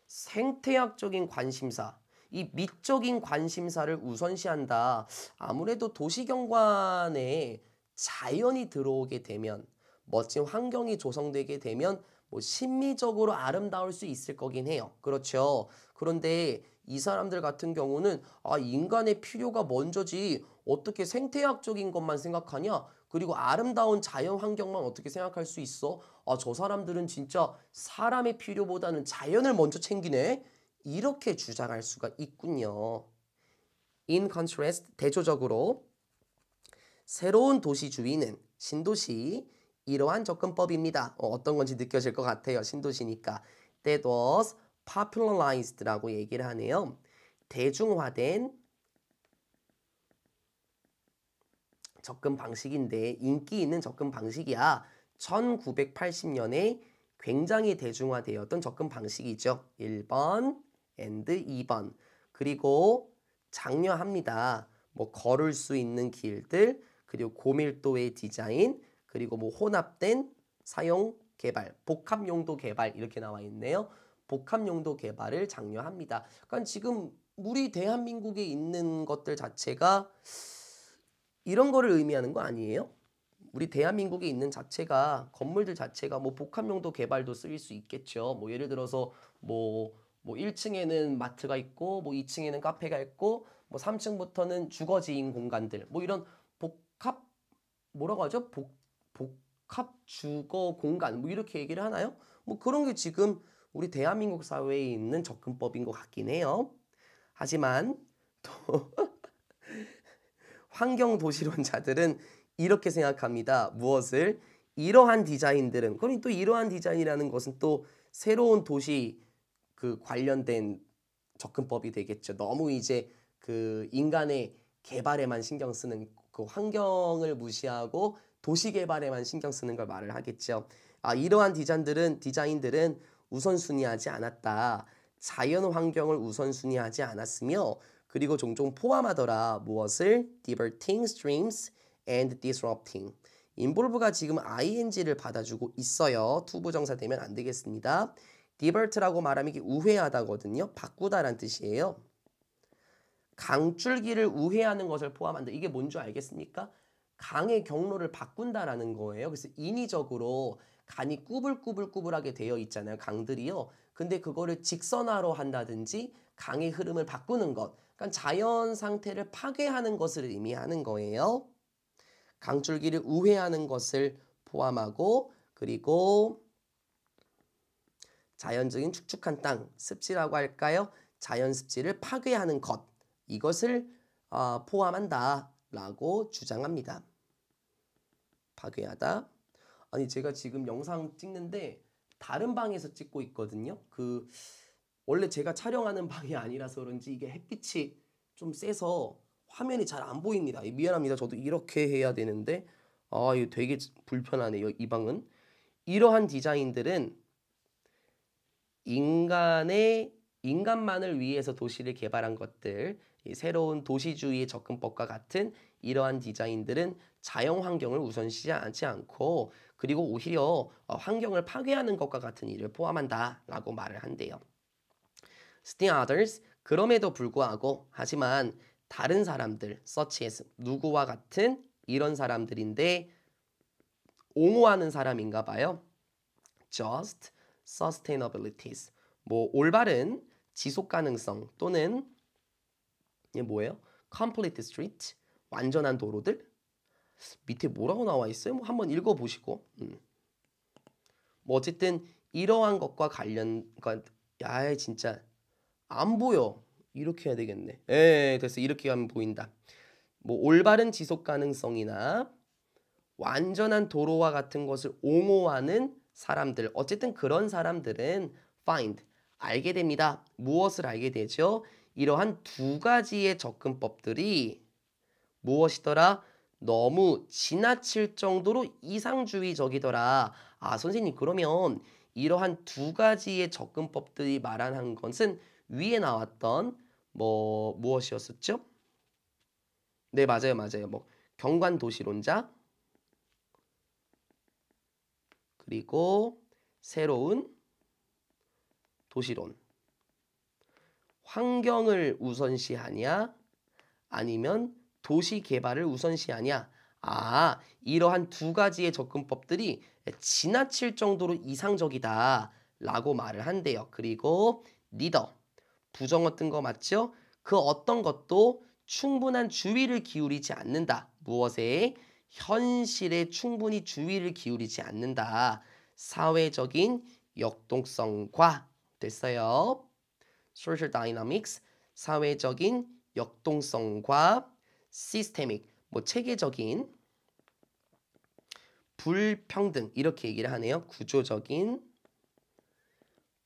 S1: 생태학적인 관심사, 이 미적인 관심사를 우선시한다. 아무래도 도시경관에 자연이 들어오게 되면, 멋진 환경이 조성되게 되면 뭐 심미적으로 아름다울 수 있을 거긴 해요. 그렇죠. 그런데 이 사람들 같은 경우는 인간의 필요가 먼저지 어떻게 생태학적인 것만 생각하냐? 그리고 아름다운 자연 환경만 어떻게 생각할 수 있어? 저 사람들은 진짜 사람의 필요보다는 자연을 먼저 챙기네? 이렇게 주장할 수가 있군요. In contrast, 대조적으로 새로운 도시주의는 신도시, 이러한 접근법입니다. 어떤 건지 느껴질 것 같아요. 신도시니까. That was popularized라고 얘기를 하네요. 대중화된 접근 방식인데 인기 있는 접근 방식이야. 1980년에 굉장히 대중화되었던 접근 방식이죠. 1번 and 2번. 그리고 장려합니다. 뭐 걸을 수 있는 길들, 그리고 고밀도의 디자인, 그리고 뭐 혼합된 사용 개발, 복합 용도 개발 이렇게 나와 있네요. 복합 용도 개발을 장려합니다. 그러니까 지금 우리 대한민국에 있는 것들 자체가 이런 거를 의미하는 거 아니에요? 우리 대한민국에 있는 자체가 건물들 자체가 뭐 복합 용도 개발도 쓰일 수 있겠죠. 뭐 예를 들어서 뭐 1층에는 마트가 있고 뭐 2층에는 카페가 있고 뭐 3층부터는 주거지인 공간들 뭐 이런 복합 뭐라고 하죠? 복합 주거 공간 뭐 이렇게 얘기를 하나요? 뭐 그런 게 지금 우리 대한민국 사회에 있는 접근법인 것 같긴 해요. 하지만 또 환경도시론자들은 이렇게 생각합니다. 무엇을? 이러한 디자인들은, 그럼 또 이러한 디자인이라는 것은 또 새로운 도시 그 관련된 접근법이 되겠죠. 너무 이제 그 인간의 개발에만 신경 쓰는 그 환경을 무시하고 도시 개발에만 신경 쓰는 걸 말을 하겠죠. 이러한 디자인들은 우선순위하지 않았다. 자연 환경을 우선순위하지 않았으며 그리고 종종 포함하더라. 무엇을? diverting streams and disrupting. involve가 지금 ing를 받아주고 있어요. 투부정사 되면 안 되겠습니다. divert라고 말하면 이게 우회하다거든요. 바꾸다란 뜻이에요. 강줄기를 우회하는 것을 포함한다. 이게 뭔지 알겠습니까? 강의 경로를 바꾼다라는 거예요. 그래서 인위적으로 간이 꾸불꾸불꾸불하게 되어 있잖아요. 강들이요. 근데 그거를 직선화로 한다든지 강의 흐름을 바꾸는 것. 그러니까 자연 상태를 파괴하는 것을 의미하는 거예요. 강줄기를 우회하는 것을 포함하고 그리고 자연적인 축축한 땅, 습지라고 할까요? 자연 습지를 파괴하는 것. 이것을 포함한다라고 주장합니다. 파괴하다. 아니 제가 지금 영상 찍는데 다른 방에서 찍고 있거든요. 원래 제가 촬영하는 방이 아니라서 그런지 이게 햇빛이 좀 세서 화면이 잘 안 보입니다. 미안합니다. 저도 이렇게 해야 되는데 이거 되게 불편하네요. 이 방은. 이러한 디자인들은 인간만을 위해서 도시를 개발한 것들, 새로운 도시주의의 접근법과 같은 이러한 디자인들은 자연 환경을 우선시하지 않고 그리고 오히려 환경을 파괴하는 것과 같은 일을 포함한다라고 말을 한대요. Still others, 그럼에도 불구하고 하지만 다른 사람들, such as 누구와 같은 이런 사람들인데 옹호하는 사람인가 봐요. Just sustainabilities. 뭐 올바른 지속 가능성 또는 이게 뭐예요? complete street. 완전한 도로들. 밑에 뭐라고 나와 있어요? 뭐 한번 읽어 보시고. 뭐 어쨌든 이러한 것과 진짜 안 보여. 이렇게 해야 되겠네. 예, 됐어. 이렇게 하면 보인다. 뭐 올바른 지속 가능성이나 완전한 도로와 같은 것을 옹호하는 사람들, 어쨌든 그런 사람들은 find, 알게 됩니다. 무엇을 알게 되죠? 이러한 두 가지의 접근법들이 무엇이더라? 너무 지나칠 정도로 이상주의적이더라. 아, 선생님, 그러면 이러한 두 가지의 접근법들이 말하는 것은 위에 나왔던 무엇이었었죠? 네, 맞아요, 맞아요. 뭐 경관도시론자, 그리고 새로운 도시론. 환경을 우선시하냐? 아니면 도시 개발을 우선시하냐? 아, 이러한 두 가지의 접근법들이 지나칠 정도로 이상적이다 라고 말을 한대요. 그리고 리더, 부정어 뜬 거 맞죠? 그 어떤 것도 충분한 주의를 기울이지 않는다. 무엇에? 현실에 충분히 주의를 기울이지 않는다. 사회적인 역동성과 됐어요. Social dynamics, 사회적인 역동성과 systemic, 체계적인 불평등 이렇게 얘기를 하네요. 구조적인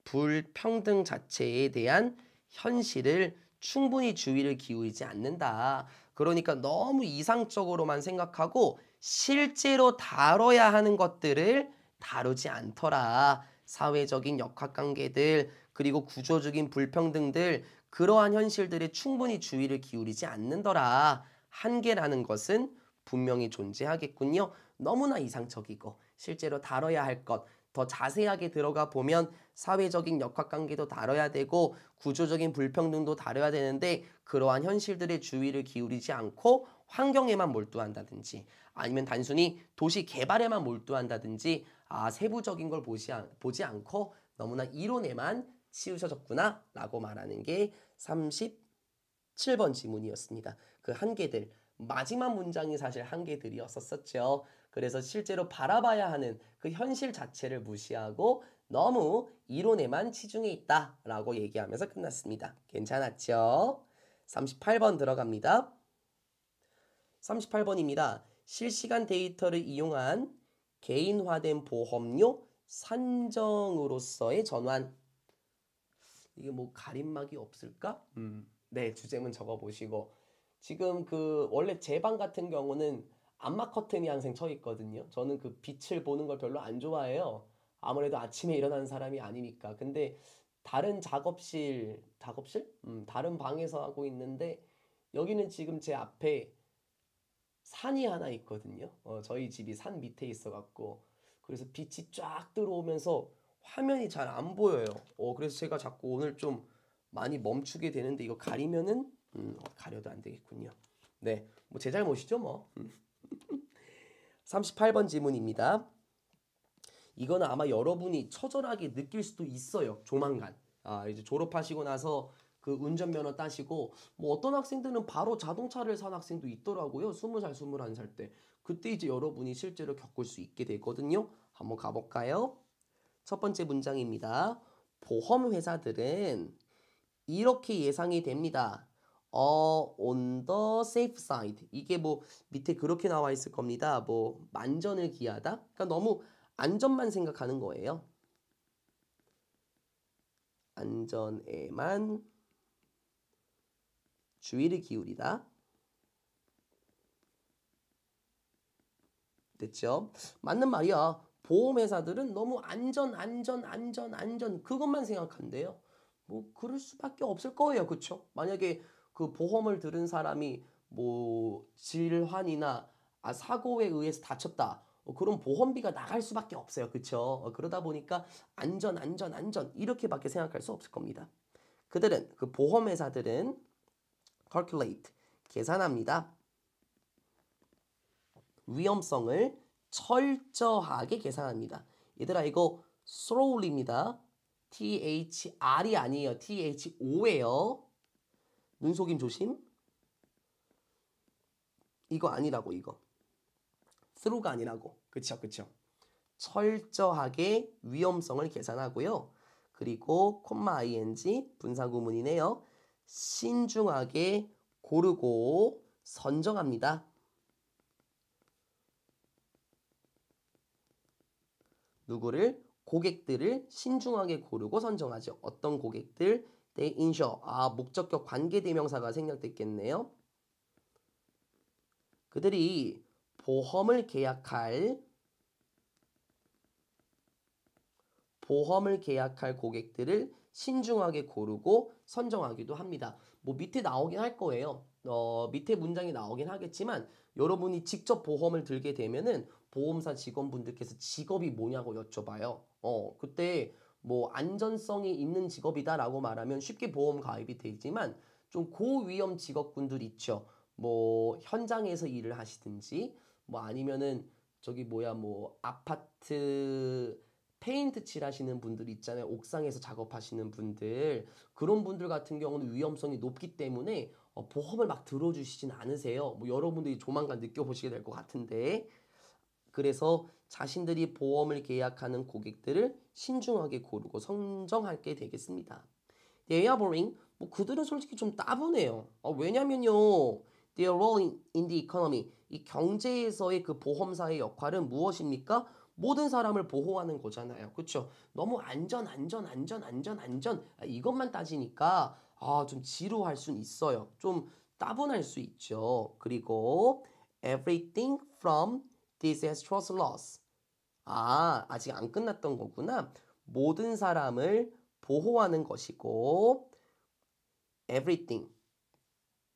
S1: 불평등 자체에 대한 현실을 충분히 주의를 기울이지 않는다. 그러니까 너무 이상적으로만 생각하고 실제로 다뤄야 하는 것들을 다루지 않더라. 사회적인 역학관계들 그리고 구조적인 불평등들 그러한 현실들에 충분히 주의를 기울이지 않는더라. 한계라는 것은 분명히 존재하겠군요. 너무나 이상적이고 실제로 다뤄야 할 것, 더 자세하게 들어가 보면 사회적인 역학관계도 다뤄야 되고 구조적인 불평등도 다뤄야 되는데 그러한 현실들의 주의를 기울이지 않고 환경에만 몰두한다든지 아니면 단순히 도시 개발에만 몰두한다든지 세부적인 걸 보지 않고 너무나 이론에만 치우쳐졌구나 라고 말하는 게 37번 지문이었습니다. 그 한계들 마지막 문장이 사실 한계들이었었죠. 그래서 실제로 바라봐야 하는 그 현실 자체를 무시하고 너무 이론에만 치중해 있다라고 얘기하면서 끝났습니다. 괜찮았죠? 38번 들어갑니다. 38번입니다. 실시간 데이터를 이용한 개인화된 보험료 산정으로서의 전환. 이게 가림막이 없을까? 네, 주제문 적어보시고. 지금 원래 제 방 같은 경우는 암막 커튼이 항상 쳐 있거든요. 저는 그 빛을 보는 걸 별로 안 좋아해요. 아무래도 아침에 일어나는 사람이 아니니까. 근데 다른 작업실? 다른 방에서 하고 있는데 여기는 지금 제 앞에 산이 하나 있거든요. 저희 집이 산 밑에 있어갖고 그래서 빛이 쫙 들어오면서 화면이 잘 안 보여요. 그래서 제가 자꾸 오늘 좀 많이 멈추게 되는데 이거 가리면은 가려도 안 되겠군요. 네, 제 잘못이죠 뭐. 38번 지문입니다. 이거는 아마 여러분이 처절하게 느낄 수도 있어요. 조만간. 이제 졸업하시고 나서 그 운전면허 따시고 어떤 학생들은 바로 자동차를 산 학생도 있더라고요. 20살, 21살 때. 그때 이제 여러분이 실제로 겪을 수 있게 되거든요. 한번 가볼까요? 첫 번째 문장입니다. 보험회사들은 이렇게 예상이 됩니다. on the safe side. 이게 밑에 그렇게 나와 있을 겁니다. 만전을 기하다. 그러니까 너무 안전만 생각하는 거예요. 안전에만 주의를 기울이다. 됐죠? 맞는 말이야. 보험회사들은 너무 안전 그것만 생각한대요. 그럴 수밖에 없을 거예요. 그쵸? 만약에 그 보험을 들은 사람이 질환이나 사고에 의해서 다쳤다. 그럼 보험비가 나갈 수밖에 없어요. 그쵸? 그러다 보니까 안전 이렇게밖에 생각할 수 없을 겁니다. 그 보험회사들은 calculate 계산합니다. 위험성을 철저하게 계산합니다. 얘들아 이거 thoroughly입니다. THR이 아니에요. THO예요. 눈속임 조심. 이거 아니라고 이거. through가 아니라고. 그쵸. 철저하게 위험성을 계산하고요. 그리고 콤마 ing 분사구문이네요. 신중하게 고르고 선정합니다. 누구를? 고객들을 신중하게 고르고 선정하죠. 어떤 고객들? They insure. 목적격 관계대명사가 생략됐겠네요. 그들이 보험을 계약할 고객들을 신중하게 고르고 선정하기도 합니다. 뭐 밑에 나오긴 할 거예요. 밑에 문장이 나오긴 하겠지만 여러분이 직접 보험을 들게 되면은 보험사 직원분들께서 직업이 뭐냐고 여쭤봐요. 그때 뭐 안전성이 있는 직업이다라고 말하면 쉽게 보험 가입이 되지만 좀 고위험 직업군들 있죠. 뭐 현장에서 일을 하시든지 뭐 아니면은 저기 뭐 아파트 페인트 칠하시는 분들 있잖아요. 옥상에서 작업하시는 분들. 그런 분들 같은 경우는 위험성이 높기 때문에 보험을 막 들어주시진 않으세요. 뭐 여러분들이 조만간 느껴보시게 될 것 같은데. 그래서 자신들이 보험을 계약하는 고객들을 신중하게 고르고 선정하게 되겠습니다. They are boring. 뭐 그들은 솔직히 좀 따분해요. 왜냐면요. Their role in the economy. 이 경제에서의 그 보험사의 역할은 무엇입니까? 모든 사람을 보호하는 거잖아요. 그렇죠? 너무 안전 이것만 따지니까 좀 지루할 순 있어요. 좀 따분할 수 있죠. 그리고 everything from disastrous loss. 아직 안 끝났던 거구나. 모든 사람을 보호하는 것이고 everything.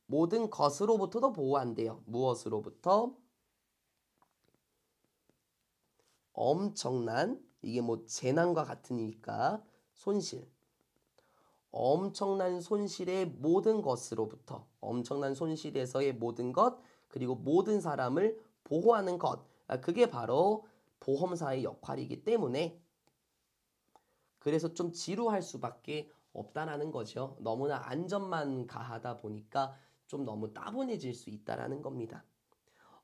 S1: 모든 것으로부터도 보호한대요. 무엇으로부터? 엄청난, 이게 뭐 재난과 같으니까 손실. 엄청난 손실의 모든 것으로부터, 엄청난 손실에서의 모든 것, 그리고 모든 사람을 보호하는 것. 그게 바로 보험사의 역할이기 때문에 그래서 좀 지루할 수밖에 없다라는 거죠. 너무나 안전만 가하다 보니까 좀 너무 따분해질 수 있다라는 겁니다.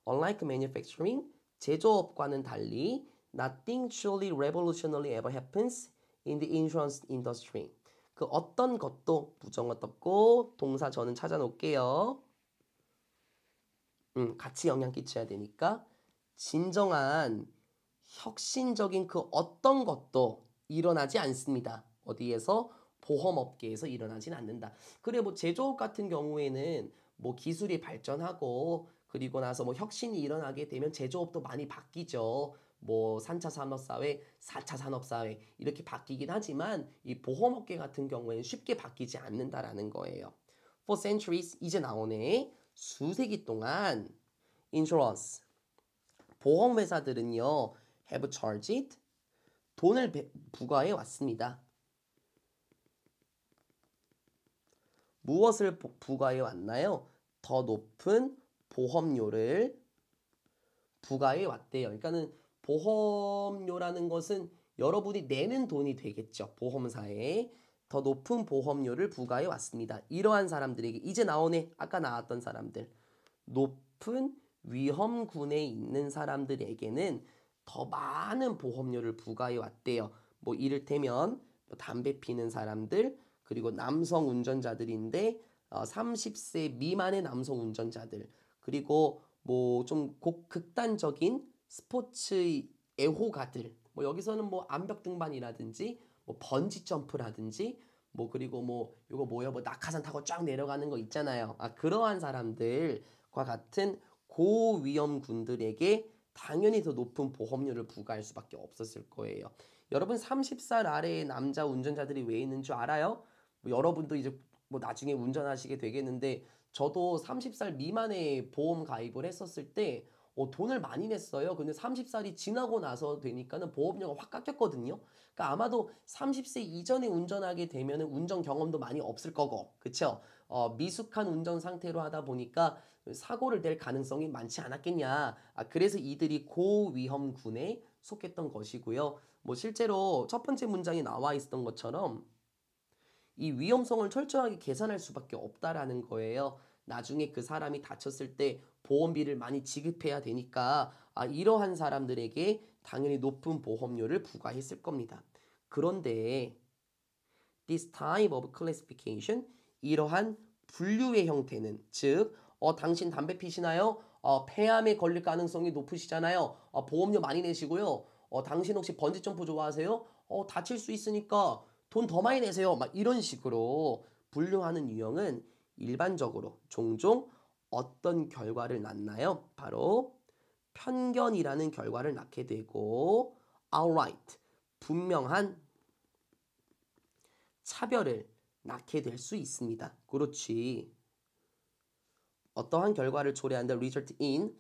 S1: Unlike manufacturing, 제조업과는 달리 nothing truly revolutionary ever happens in the insurance industry. 그 어떤 것도 부정어 떴고 동사 저는 찾아놓을게요. 같이 영향 끼쳐야 되니까 진정한 혁신적인 그 어떤 것도 일어나지 않습니다. 어디에서? 보험업계에서 일어나진 않는다. 그래 뭐 제조업 같은 경우에는 뭐 기술이 발전하고 그리고 나서 뭐 혁신이 일어나게 되면 제조업도 많이 바뀌죠. 뭐 3차 산업사회, 4차 산업사회 이렇게 바뀌긴 하지만 이 보험업계 같은 경우에는 쉽게 바뀌지 않는다라는 거예요. For centuries 이제 나오네. 수세기 동안 insurance 보험회사들은요 have charged 돈을 부과해 왔습니다. 무엇을 부과해 왔나요? 더 높은 보험료를 부과해 왔대요. 그러니까는 보험료라는 것은 여러분이 내는 돈이 되겠죠. 보험사에 더 높은 보험료를 부과해 왔습니다. 이러한 사람들에게 이제 나오네. 아까 나왔던 사람들. 높은 위험군에 있는 사람들에게는 더 많은 보험료를 부과해 왔대요. 뭐 이를테면 뭐 담배 피는 사람들 그리고 남성 운전자들인데 30세 미만의 남성 운전자들 그리고 뭐 좀 극단적인 스포츠 애호가들 뭐 여기서는 뭐 암벽 등반이라든지 뭐 번지 점프라든지 뭐 그리고 뭐 요거 뭐야 뭐 낙하산 타고 쫙 내려가는 거 있잖아요. 그러한 사람들과 같은 고위험군들에게 당연히 더 높은 보험료를 부과할 수밖에 없었을 거예요. 여러분 30살 아래의 남자 운전자들이 왜 있는 줄 알아요? 뭐 여러분도 이제 뭐 나중에 운전하시게 되겠는데 저도 30살 미만의 보험 가입을 했었을 때 돈을 많이 냈어요. 근데 30살이 지나고 나서 되니까는 보험료가 확 깎였거든요. 그러니까 아마도 30세 이전에 운전하게 되면은 운전 경험도 많이 없을 거고, 그쵸? 미숙한 운전 상태로 하다 보니까 사고를 낼 가능성이 많지 않았겠냐. 그래서 이들이 고위험군에 속했던 것이고요. 뭐 실제로 첫 번째 문장에 나와 있었던 것처럼 이 위험성을 철저하게 계산할 수밖에 없다라는 거예요. 나중에 그 사람이 다쳤을 때 보험비를 많이 지급해야 되니까 이러한 사람들에게 당연히 높은 보험료를 부과했을 겁니다. 그런데 this type of classification 이러한 분류의 형태는 즉 당신 담배 피시나요? 폐암에 걸릴 가능성이 높으시잖아요. 보험료 많이 내시고요. 당신 혹시 번지점프 좋아하세요? 다칠 수 있으니까 돈 더 많이 내세요. 막 이런 식으로 분류하는 유형은 일반적으로 종종 어떤 결과를 낳나요? 바로 편견이라는 결과를 낳게 되고 outright 분명한 차별을 낳게 될 수 있습니다. 그렇지. 어떠한 결과를 초래한다. result in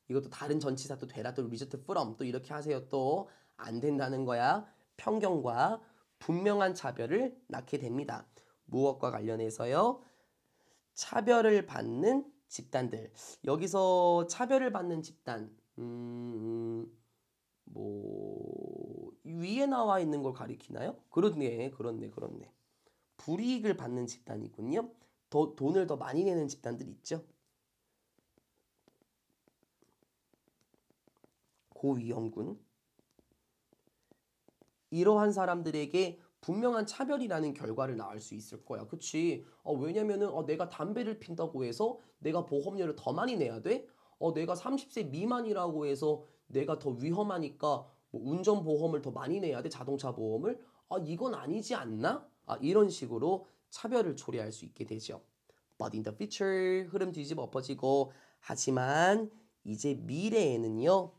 S1: 이것도 다른 전치사 또 되라 또 result from 또 이렇게 하세요. 또 안 된다는 거야. 편견과 분명한 차별을 낳게 됩니다. 무엇과 관련해서요? 차별을 받는 집단들. 여기서 차별을 받는 집단 뭐 위에 나와 있는 걸 가리키나요? 그렇네. 불이익을 받는 집단이군요. 돈을 더 많이 내는 집단들 있죠. 고위험군. 이러한 사람들에게 분명한 차별이라는 결과를 낳을 수 있을 거야. 그치? 왜냐면은 내가 담배를 핀다고 해서 내가 보험료를 더 많이 내야 돼? 내가 30세 미만이라고 해서 내가 더 위험하니까 뭐 운전보험을 더 많이 내야 돼? 자동차 보험을? 이건 아니지 않나? 이런 식으로 차별을 초래할 수 있게 되죠. But in the future 흐름 뒤집어 엎어지고 하지만 이제 미래에는요.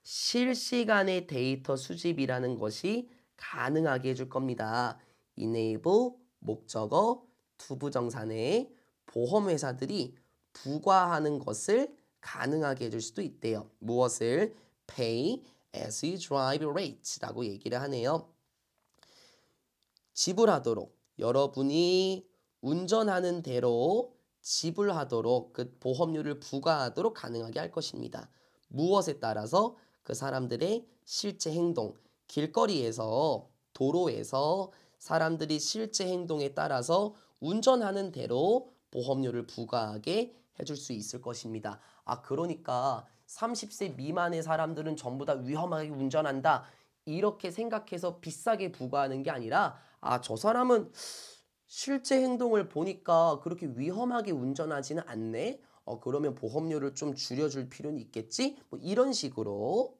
S1: 실시간의 데이터 수집이라는 것이 가능하게 해줄 겁니다. enable 목적어 투부정사내 보험회사들이 부과하는 것을 가능하게 해줄 수도 있대요. 무엇을? pay as you drive rate라고 얘기를 하네요. 지불하도록 여러분이 운전하는 대로 지불하도록 그 보험료를 부과하도록 가능하게 할 것입니다. 무엇에 따라서? 그 사람들의 실제 행동, 길거리에서 도로에서 사람들이 실제 행동에 따라서 운전하는 대로 보험료를 부과하게 해줄 수 있을 것입니다. 그러니까 30세 미만의 사람들은 전부 다 위험하게 운전한다. 이렇게 생각해서 비싸게 부과하는 게 아니라 저 사람은 실제 행동을 보니까 그렇게 위험하게 운전하지는 않네. 그러면 보험료를 좀 줄여줄 필요는 있겠지? 뭐 이런 식으로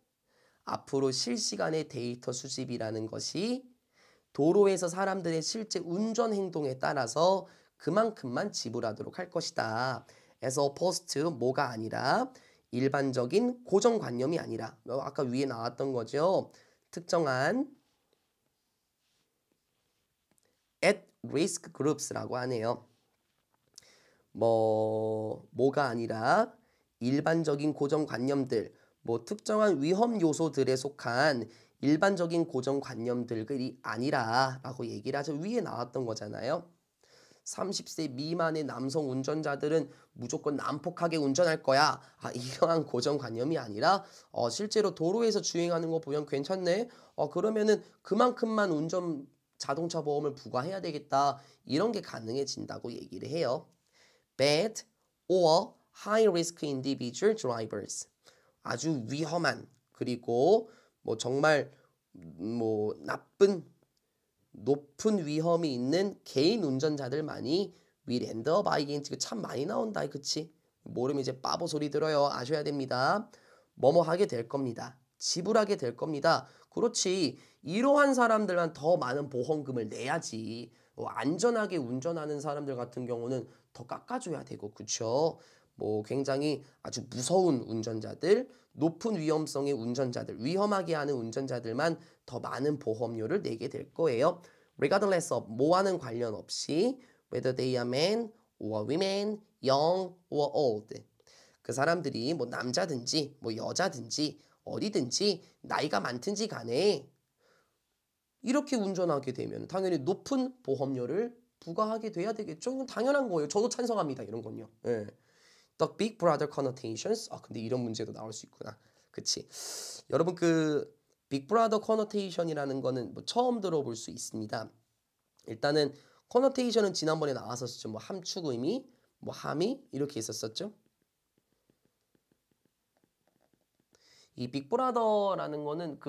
S1: 앞으로 실시간의 데이터 수집이라는 것이 도로에서 사람들의 실제 운전 행동에 따라서 그만큼만 지불하도록 할 것이다. as opposed to 뭐가 아니라 일반적인 고정관념이 아니라 아까 위에 나왔던 거죠. 특정한 at risk groups라고 하네요. 뭐가 아니라 일반적인 고정관념들, 특정한 위험 요소들에 속한 일반적인 고정관념들이 아니라 라고 얘기를 하죠. 위에 나왔던 거잖아요. 30세 미만의 남성 운전자들은 무조건 난폭하게 운전할 거야. 이러한 고정관념이 아니라 실제로 도로에서 주행하는 거 보면 괜찮네. 그러면은 그만큼만 자동차 보험을 부과해야 되겠다. 이런 게 가능해진다고 얘기를 해요. Bad or high risk individual drivers. 아주 위험한 그리고 정말 높은 위험이 있는 개인 운전자들만이 will end up against 참 많이 나온다. 그치? 모르면 이제 바보 소리 들어요. 아셔야 됩니다. 뭐뭐 하게 될 겁니다. 지불하게 될 겁니다. 그렇지. 이러한 사람들만 더 많은 보험금을 내야지. 안전하게 운전하는 사람들 같은 경우는 더 깎아줘야 되고, 그쵸? 굉장히 아주 무서운 운전자들, 높은 위험성의 운전자들, 위험하게 하는 운전자들만 더 많은 보험료를 내게 될 거예요. regardless of 뭐와는 관련 없이 whether they are men or women, young or old. 그 사람들이 남자든지 여자든지 어디든지 나이가 많든지 간에 이렇게 운전하게 되면 당연히 높은 보험료를 부과하게 돼야 되겠죠. 이건 당연한 거예요. 저도 찬성합니다. 이런 건요. 예. The Big Brother connotations. 근데 이런 문제도 나올 수 있구나. 그치? 여러분 Big Brother connotation이라는 거는 처음 들어볼 수 있습니다. 일단은 connotation은 지난번에 나왔었죠. 함축 의미, 함의 이렇게 있었었죠. 이 빅브라더라는 거는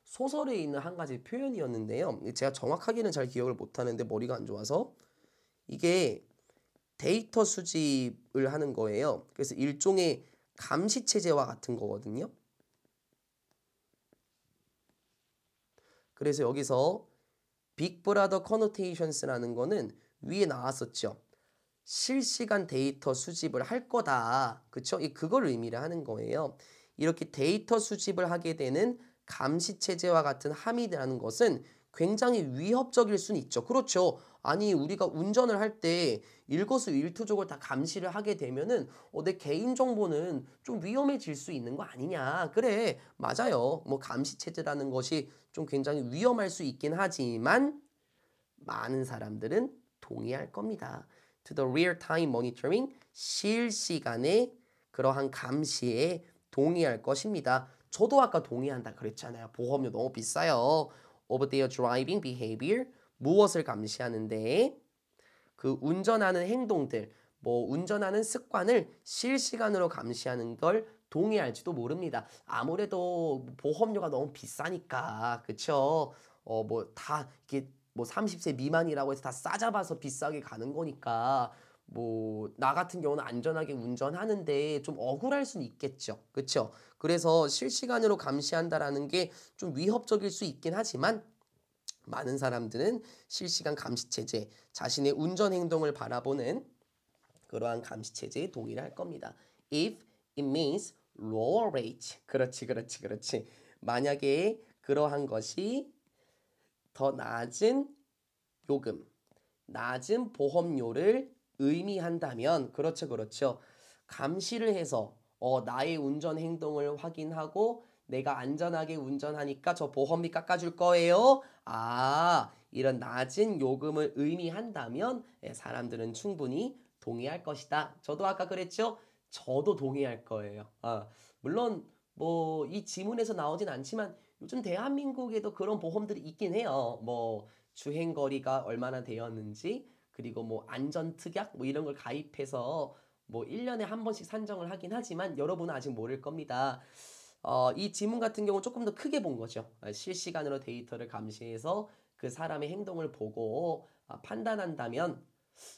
S1: 소설에 있는 한 가지 표현이었는데요. 제가 정확하게는 잘 기억을 못하는데 머리가 안 좋아서 이게 데이터 수집을 하는 거예요. 그래서 일종의 감시 체제와 같은 거거든요. 그래서 여기서 빅브라더 커노테이션스라는 거는 위에 나왔었죠. 실시간 데이터 수집을 할 거다. 그쵸? 그걸 의미를 하는 거예요. 이렇게 데이터 수집을 하게 되는 감시 체제와 같은 함이라는 것은 굉장히 위협적일 수는 있죠. 그렇죠. 아니 우리가 운전을 할 때 일거수일투족을 다 감시를 하게 되면은 내 개인 정보는 좀 위험해질 수 있는 거 아니냐. 그래. 맞아요. 뭐 감시 체제라는 것이 좀 굉장히 위험할 수 있긴 하지만 많은 사람들은 동의할 겁니다. To the real-time monitoring, 실시간의 그러한 감시에 동의할 것입니다. 저도 아까 동의한다 그랬잖아요. 보험료 너무 비싸요. Of their driving behavior, 무엇을 감시하는데 그 운전하는 행동들, 뭐 운전하는 습관을 실시간으로 감시하는 걸 동의할지도 모릅니다. 아무래도 보험료가 너무 비싸니까, 그쵸? 뭐 다 이게 뭐 30세 미만이라고 해서 다 싸잡아서 비싸게 가는 거니까 뭐 나 같은 경우는 안전하게 운전하는데 좀 억울할 수는 있겠죠. 그쵸? 그래서 실시간으로 감시한다라는 게 좀 위협적일 수 있긴 하지만 많은 사람들은 실시간 감시 체제, 자신의 운전 행동을 바라보는 그러한 감시 체제에 동의를 할 겁니다. If it means lower rate. 그렇지. 만약에 그러한 것이 더 낮은 요금, 낮은 보험료를 의미한다면 그렇죠. 감시를 해서 나의 운전 행동을 확인하고 내가 안전하게 운전하니까 저 보험비 깎아줄 거예요. 이런 낮은 요금을 의미한다면 사람들은 충분히 동의할 것이다. 저도 아까 그랬죠? 저도 동의할 거예요. 물론 뭐 이 지문에서 나오진 않지만 요즘 대한민국에도 그런 보험들이 있긴 해요. 뭐 주행거리가 얼마나 되었는지 그리고 뭐 안전특약 뭐 이런 걸 가입해서 뭐 1년에 한 번씩 산정을 하긴 하지만 여러분은 아직 모를 겁니다. 이 지문 같은 경우는 조금 더 크게 본 거죠. 실시간으로 데이터를 감시해서 그 사람의 행동을 보고 판단한다면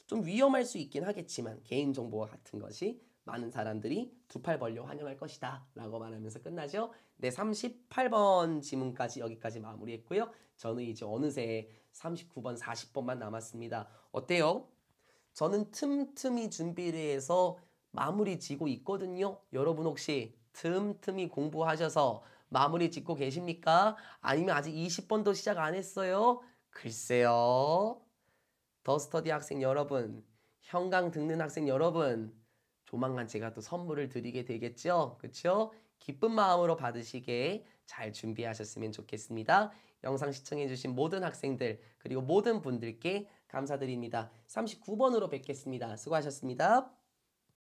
S1: 좀 위험할 수 있긴 하겠지만 개인정보와 같은 것이 많은 사람들이 두 팔 벌려 환영할 것이다 라고 말하면서 끝나죠. 네, 38번 지문까지 여기까지 마무리했고요. 저는 이제 어느새 39번, 40번만 남았습니다. 어때요? 저는 틈틈이 준비를 해서 마무리 지고 있거든요. 여러분 혹시 틈틈이 공부하셔서 마무리 짓고 계십니까? 아니면 아직 20번도 시작 안 했어요? 글쎄요. 더스터디 학생 여러분, 형강 듣는 학생 여러분, 조만간 제가 또 선물을 드리게 되겠죠? 그쵸? 기쁜 마음으로 받으시게 잘 준비하셨으면 좋겠습니다. 영상 시청해주신 모든 학생들, 그리고 모든 분들께 감사드립니다. 39번으로 뵙겠습니다. 수고하셨습니다.